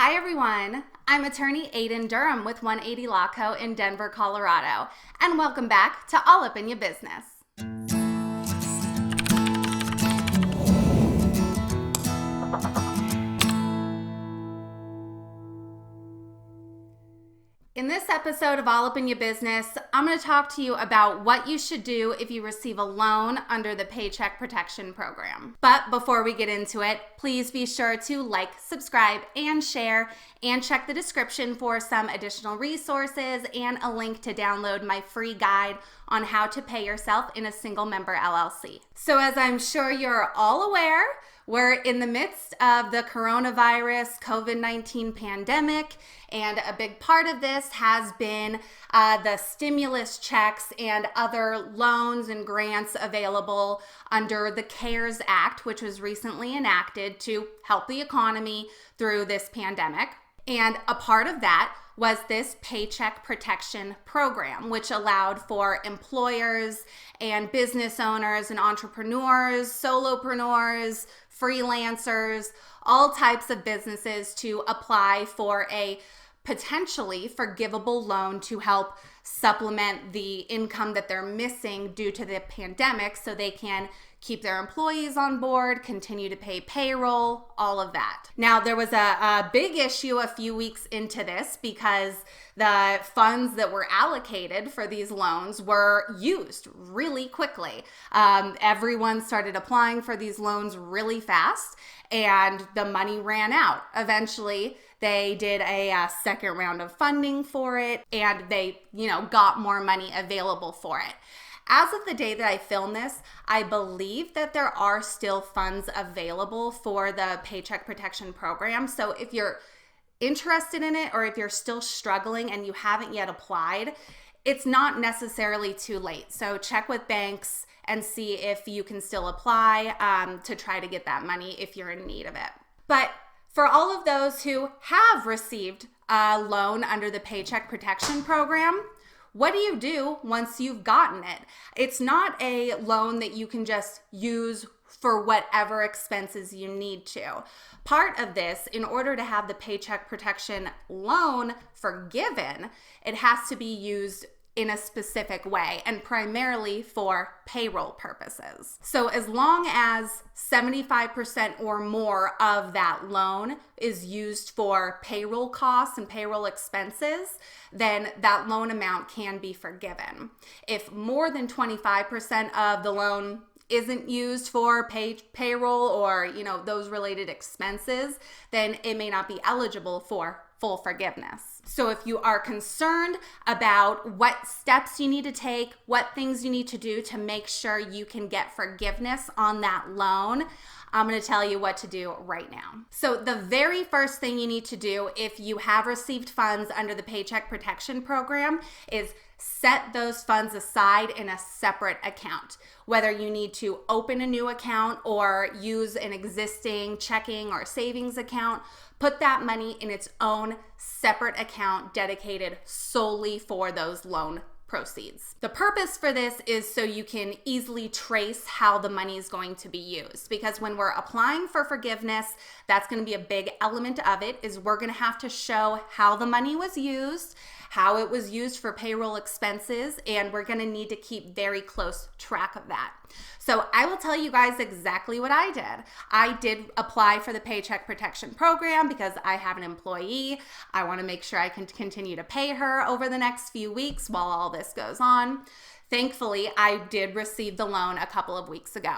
Hi everyone, I'm attorney Aiden Durham with 180 Law Co. in Denver, Colorado, and welcome back to All Up in Your Business. In this episode of All Up in Your Business, I'm going to talk to you about what you should do if you receive a loan under the Paycheck Protection Program. But before we get into it, please be sure to like, subscribe, and share, and check the description for some additional resources and a link to download my free guide on how to pay yourself in a single member LLC. So as I'm sure you're all aware, we're in the midst of the coronavirus COVID-19 pandemic, and a big part of this has been the stimulus checks and other loans and grants available under the CARES Act, which was recently enacted to help the economy through this pandemic. And a part of that was this Paycheck Protection Program, which allowed for employers and business owners and entrepreneurs, solopreneurs, freelancers, all types of businesses to apply for a potentially forgivable loan to help supplement the income that they're missing due to the pandemic so they can keep their employees on board, continue to pay payroll, all of that. Now, there was a big issue a few weeks into this because the funds that were allocated for these loans were used really quickly. Everyone started applying for these loans really fast and the money ran out. Eventually, they did a second round of funding for it and they, got more money available for it. As of the day that I film this, I believe that there are still funds available for the Paycheck Protection Program. So if you're interested in it or if you're still struggling and you haven't yet applied, it's not necessarily too late. So check with banks and see if you can still apply to try to get that money if you're in need of it. But for all of those who have received a loan under the Paycheck Protection Program, what do you do once you've gotten it? It's not a loan that you can just use for whatever expenses you need to. Part of this, in order to have the Paycheck Protection loan forgiven, it has to be used in a specific way and primarily for payroll purposes. So as long as 75% or more of that loan is used for payroll costs and payroll expenses, then that loan amount can be forgiven. If more than 25% of the loan isn't used for payroll or, those related expenses, then it may not be eligible for full forgiveness. So if you are concerned about what steps you need to take, what things you need to do to make sure you can get forgiveness on that loan, I'm going to tell you what to do right now. So the very first thing you need to do if you have received funds under the Paycheck Protection Program is set those funds aside in a separate account. Whether you need to open a new account or use an existing checking or savings account, put that money in its own separate account dedicated solely for those loan proceeds. The purpose for this is so you can easily trace how the money is going to be used, because when we're applying for forgiveness, that's going to be a big element of it, is we're going to have to show how the money was used, how it was used for payroll expenses, and we're going to need to keep very close track of that. So I will tell you guys exactly what I did. I did apply for the Paycheck Protection Program because I have an employee. I want to make sure I can continue to pay her over the next few weeks while all this goes on. Thankfully, I did receive the loan a couple of weeks ago.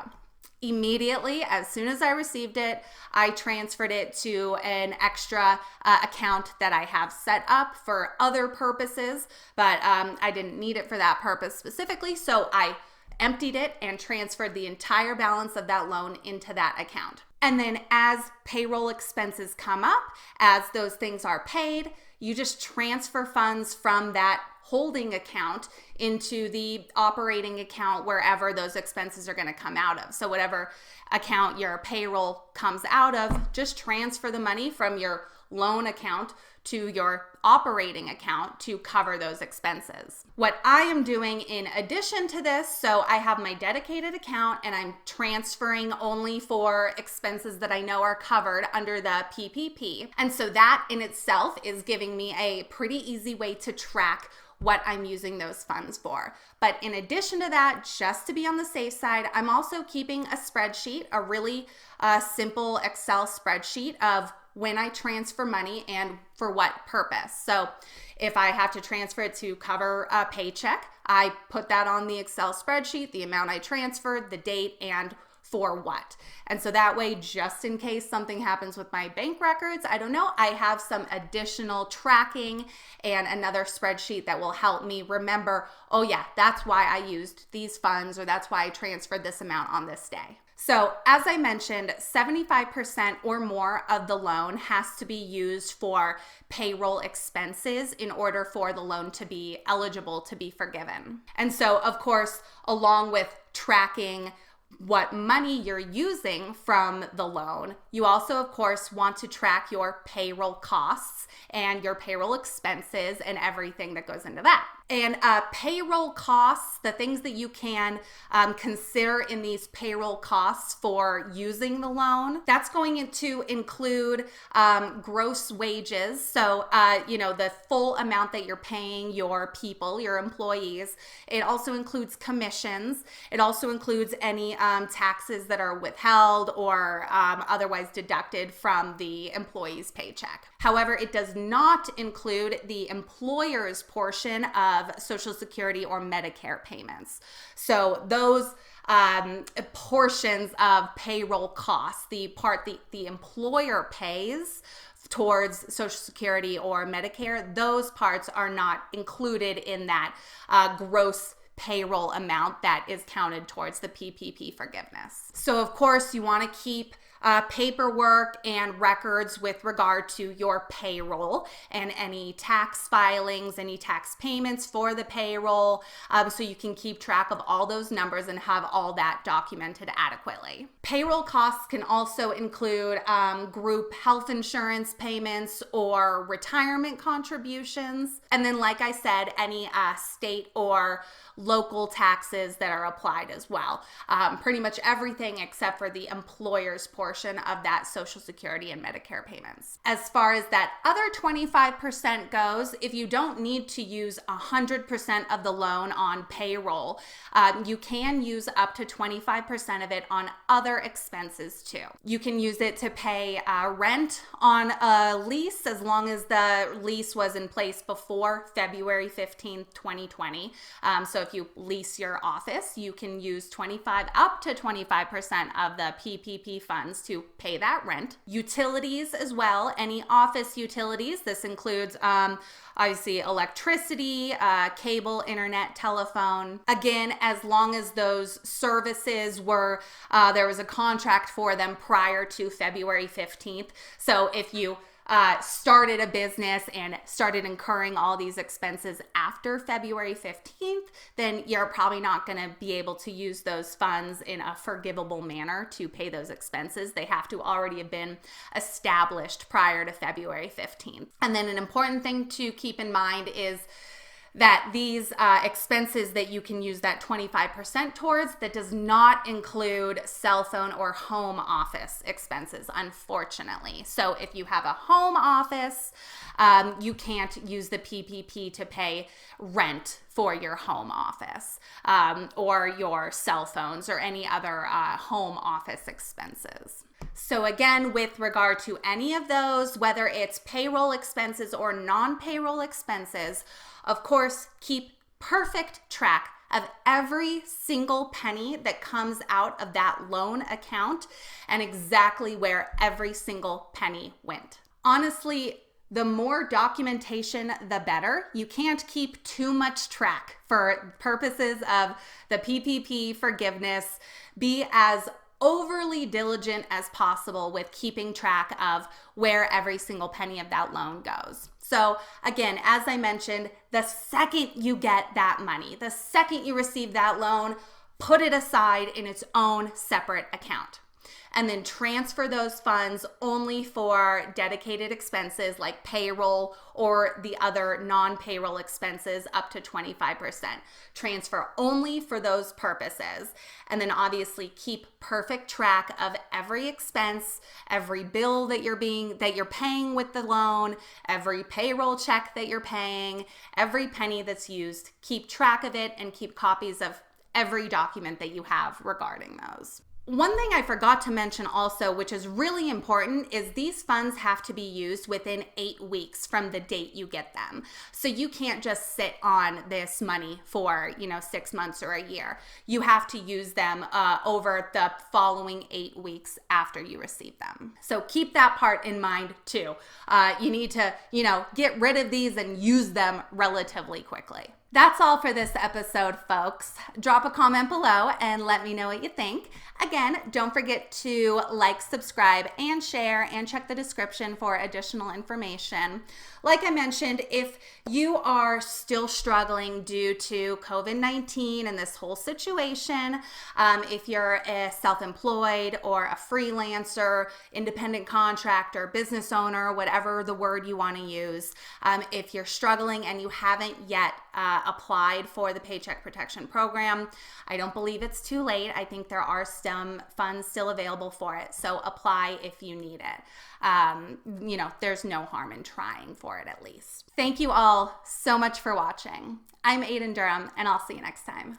Immediately, as soon as I received it, I transferred it to an extra account that I have set up for other purposes, but I didn't need it for that purpose specifically, so I emptied it and transferred the entire balance of that loan into that account. And then as payroll expenses come up, as those things are paid, you just transfer funds from that holding account into the operating account wherever those expenses are going to come out of. So whatever account your payroll comes out of, just transfer the money from your loan account to your operating account to cover those expenses. What I am doing in addition to this, so I have my dedicated account and I'm transferring only for expenses that I know are covered under the PPP. And so that in itself is giving me a pretty easy way to track what I'm using those funds for. But in addition to that, just to be on the safe side, I'm also keeping a spreadsheet, a really simple Excel spreadsheet of when I transfer money and for what purpose. So if I have to transfer it to cover a paycheck, I put that on the Excel spreadsheet, the amount I transferred, the date, and for what. And so that way, just in case something happens with my bank records, I don't know, I have some additional tracking and another spreadsheet that will help me remember, oh yeah, that's why I used these funds, or that's why I transferred this amount on this day. So as I mentioned, 75% or more of the loan has to be used for payroll expenses in order for the loan to be eligible to be forgiven. And so, of course, along with tracking what money you're using from the loan, you also, of course, want to track your payroll costs and your payroll expenses and everything that goes into that. And payroll costs, the things that you can consider in these payroll costs for using the loan, that's going to include gross wages. So, the full amount that you're paying your people, your employees. It also includes commissions. It also includes any taxes that are withheld or otherwise deducted from the employee's paycheck. However, it does not include the employer's portion of Social Security or Medicare payments. So those portions of payroll costs, the part the employer pays towards Social Security or Medicare, those parts are not included in that gross payroll amount that is counted towards the PPP forgiveness. So of course you want to keep paperwork and records with regard to your payroll and any tax filings, any tax payments for the payroll, so you can keep track of all those numbers and have all that documented adequately. Payroll costs can also include group health insurance payments or retirement contributions. And then, like I said, any state or local taxes that are applied as well. Pretty much everything except for the employer's portion of that Social Security and Medicare payments. As far as that other 25% goes, if you don't need to use 100% of the loan on payroll, you can use up to 25% of it on other expenses too. You can use it to pay rent on a lease as long as the lease was in place before February 15th, 2020. So if you lease your office, you can use up to 25% of the PPP funds to pay that rent. Utilities as well, any office utilities. This includes obviously electricity, cable, internet, telephone. Again, as long as those services were, there was a contract for them prior to February 15th. So if you started a business and started incurring all these expenses after February 15th, then you're probably not going to be able to use those funds in a forgivable manner to pay those expenses. They have to already have been established prior to February 15th. And then an important thing to keep in mind is that these expenses that you can use that 25% towards, that does not include cell phone or home office expenses, unfortunately. So if you have a home office, you can't use the PPP to pay rent for your home office or your cell phones or any other home office expenses. So again, with regard to any of those, whether it's payroll expenses or non-payroll expenses, of course, keep perfect track of every single penny that comes out of that loan account and exactly where every single penny went. Honestly, the more documentation, the better. You can't keep too much track. For purposes of the PPP forgiveness, be as overly diligent as possible with keeping track of where every single penny of that loan goes. So again, as I mentioned, the second you get that money, the second you receive that loan, put it aside in its own separate account. And then transfer those funds only for dedicated expenses like payroll or the other non-payroll expenses up to 25%. Transfer only for those purposes. And then obviously keep perfect track of every expense, every bill that you're paying with the loan, every payroll check that you're paying, every penny that's used. Keep track of it and keep copies of every document that you have regarding those. One thing I forgot to mention also, which is really important, is these funds have to be used within 8 weeks from the date you get them. So you can't just sit on this money for, 6 months or a year. You have to use them over the following 8 weeks after you receive them. So keep that part in mind too. You need to, get rid of these and use them relatively quickly. That's all for this episode, folks. Drop a comment below and let me know what you think. Again, don't forget to like, subscribe, and share, and check the description for additional information. Like I mentioned, if you are still struggling due to COVID-19 and this whole situation, if you're a self-employed or a freelancer, independent contractor, business owner, whatever the word you want to use, if you're struggling and you haven't yet applied for the Paycheck Protection Program, I don't believe it's too late. I think there are some funds still available for it. So apply if you need it. There's no harm in trying for it at least. Thank you all so much for watching. I'm Aiden Durham, and I'll see you next time.